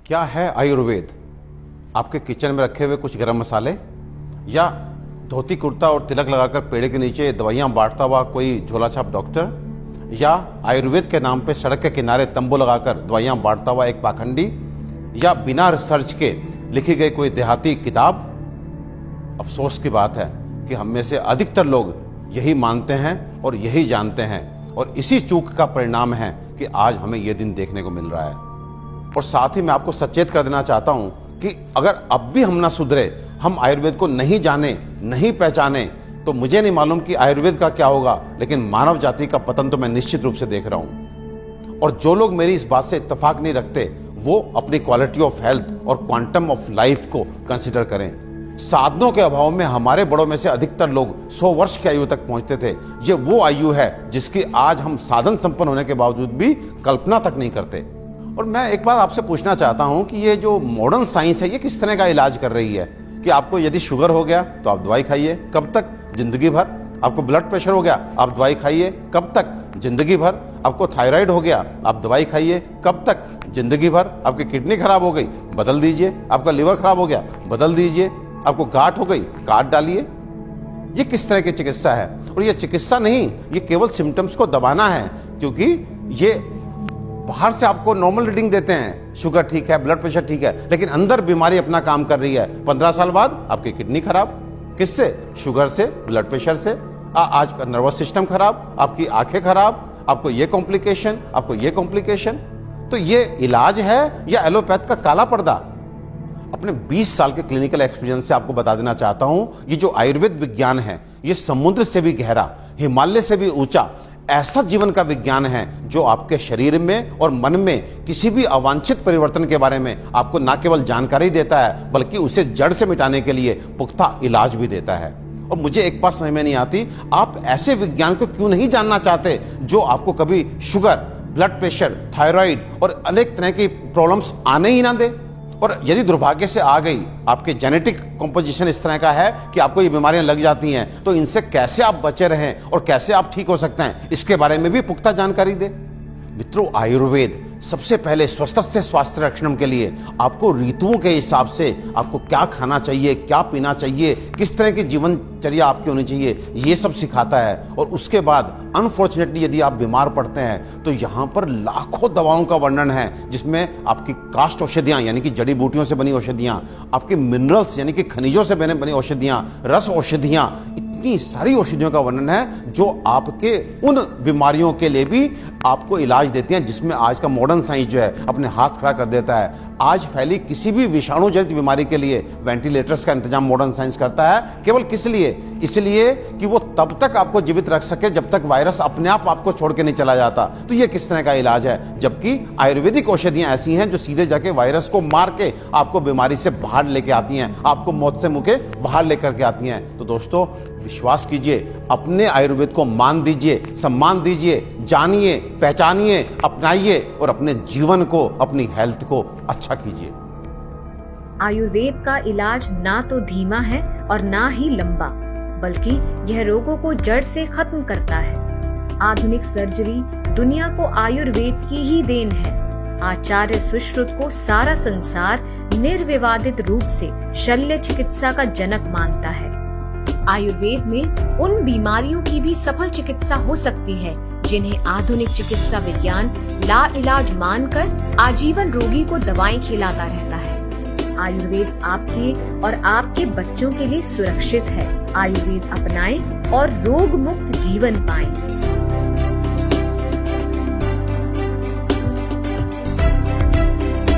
क्या है आयुर्वेद? आपके किचन में रखे हुए कुछ गरम मसाले, या धोती कुर्ता और तिलक लगाकर पेड़ के नीचे दवाइयाँ बांटता हुआ कोई झोला छाप डॉक्टर, या आयुर्वेद के नाम पे सड़क के किनारे तंबू लगाकर दवाइयाँ बांटता हुआ एक पाखंडी, या बिना रिसर्च के लिखी गई कोई देहाती किताब? अफसोस की बात है कि हम में से अधिकतर लोग यही मानते हैं और यही जानते हैं, और इसी चूक का परिणाम है कि आज हमें यह दिन देखने को मिल रहा है। और साथ ही मैं आपको सचेत कर देना चाहता हूं कि अगर अब भी हम ना सुधरे, हम आयुर्वेद को नहीं जाने, नहीं पहचाने, तो मुझे नहीं मालूम कि आयुर्वेद का क्या होगा, लेकिन मानव जाति का पतन तो मैं निश्चित रूप से देख रहा हूं। और जो लोग मेरी इस बात से इत्तेफाक नहीं रखते, वो अपनी क्वालिटी ऑफ हेल्थ और क्वांटम ऑफ लाइफ को कंसिडर करें। साधनों के अभाव में हमारे बड़ों में से अधिकतर लोग 100 वर्ष की आयु तक पहुंचते थे। ये वो आयु है जिसकी आज हम साधन संपन्न होने के बावजूद भी कल्पना तक नहीं करते। और मैं एक बार आपसे पूछना चाहता हूं कि ये जो मॉडर्न साइंस है, ये किस तरह का इलाज कर रही है? कि आपको यदि शुगर हो गया तो आप दवाई खाइए, कब तक? जिंदगी भर। आपको ब्लड प्रेशर हो गया, आप दवाई खाइए, कब तक? जिंदगी भर। आपको थायराइड हो गया, आप दवाई खाइए, कब तक? जिंदगी भर। आपकी किडनी खराब हो गई, बदल दीजिए। आपका लिवर खराब हो गया, बदल दीजिए। आपको गांठ हो गई, काट डालिए। ये किस तरह की चिकित्सा है? और ये चिकित्सा नहीं, ये केवल सिम्टम्स को दबाना है, क्योंकि ये बाहर से आपको नॉर्मल रीडिंग देते हैं, शुगर ठीक है, ब्लड प्रेशर ठीक है, लेकिन अंदर बीमारी अपना काम कर रही है। 15 साल बाद आपकी किडनी खराब, किससे? शुगर से, ब्लड प्रेशर से। आज का नर्वस सिस्टम खराब, आपकी आंखें खराब, आपको ये कॉम्प्लिकेशन, आपको ये कॉम्प्लिकेशन। तो ये इलाज है या एलोपैथ का काला पर्दा? अपने 20 साल के क्लिनिकल एक्सपीरियंस से आपको बता देना चाहता हूं, ये जो आयुर्वेद विज्ञान है, ये समुद्र से भी गहरा, हिमालय से भी ऊंचा ऐसा जीवन का विज्ञान है जो आपके शरीर में और मन में किसी भी अवांछित परिवर्तन के बारे में आपको न केवल जानकारी देता है, बल्कि उसे जड़ से मिटाने के लिए पुख्ता इलाज भी देता है। और मुझे एक बात समझ में नहीं आती, आप ऐसे विज्ञान को क्यों नहीं जानना चाहते जो आपको कभी शुगर, ब्लड प्रेशर, थायराइड और अनेक तरह की प्रॉब्लम्स आने ही ना दे। और यदि दुर्भाग्य से आ गई, आपके जेनेटिक कॉम्पोजिशन इस तरह का है कि आपको ये बीमारियां लग जाती हैं, तो इनसे कैसे आप बचे रहें और कैसे आप ठीक हो सकते हैं, इसके बारे में भी पुख्ता जानकारी दे। मित्रों, आयुर्वेद सबसे पहले स्वस्थ स्वास्थ्य रक्षण के लिए आपको ऋतुओं के हिसाब से आपको क्या खाना चाहिए, क्या पीना चाहिए, किस तरह की जीवनचर्या आपकी होनी चाहिए, ये सब सिखाता है। और उसके बाद अनफॉर्चुनेटली यदि आप बीमार पड़ते हैं, तो यहाँ पर लाखों दवाओं का वर्णन है, जिसमें आपकी काष्ठ औषधियाँ यानी कि जड़ी बूटियों से बनी औषधियाँ, आपके मिनरल्स यानी कि खनिजों से बनी औषधियाँ, रस औषधियाँ, इतनी सारी औषधियों का वर्णन है जो आपके उन बीमारियों के लिए भी आपको इलाज देती हैं, जिसमें आज का मॉडर्न साइंस जो है अपने हाथ खड़ा कर देता है। आज फैली किसी भी विषाणु जनित बीमारी के लिए वेंटिलेटर्स का इंतजाम मॉडर्न साइंस करता है। केवल किस लिए? इसलिए कि वो तब तक आपको जीवित रख सके जब तक वायरस अपने आप आपको छोड़ के नहीं चला जाता। तो ये किस तरह का इलाज है? जबकि आयुर्वेदिक औषधियां ऐसी हैं जो सीधे जाके वायरस को मार के आपको बीमारी से बाहर लेके आती हैं, आपको मौत से मुंह के बाहर लेकर के आती हैं। तो दोस्तों, विश्वास कीजिए, अपने आयुर्वेद को मान दीजिए, सम्मान दीजिए, जानिए, पहचानिए, अपनाइए और अपने जीवन को, अपनी हेल्थ को अच्छा कीजिए। आयुर्वेद का इलाज ना तो धीमा है और ना ही लंबा, बल्कि यह रोगों को जड़ से खत्म करता है। आधुनिक सर्जरी दुनिया को आयुर्वेद की ही देन है। आचार्य सुश्रुत को सारा संसार निर्विवादित रूप से शल्य चिकित्सा का जनक मानता है। आयुर्वेद में उन बीमारियों की भी सफल चिकित्सा हो सकती है जिन्हें आधुनिक चिकित्सा विज्ञान लाइलाज मानकर आजीवन रोगी को दवाएं खिलाता रहता है। आयुर्वेद आपके और आपके बच्चों के लिए सुरक्षित है। आयुर्वेद अपनाएं और रोग मुक्त जीवन पाएं।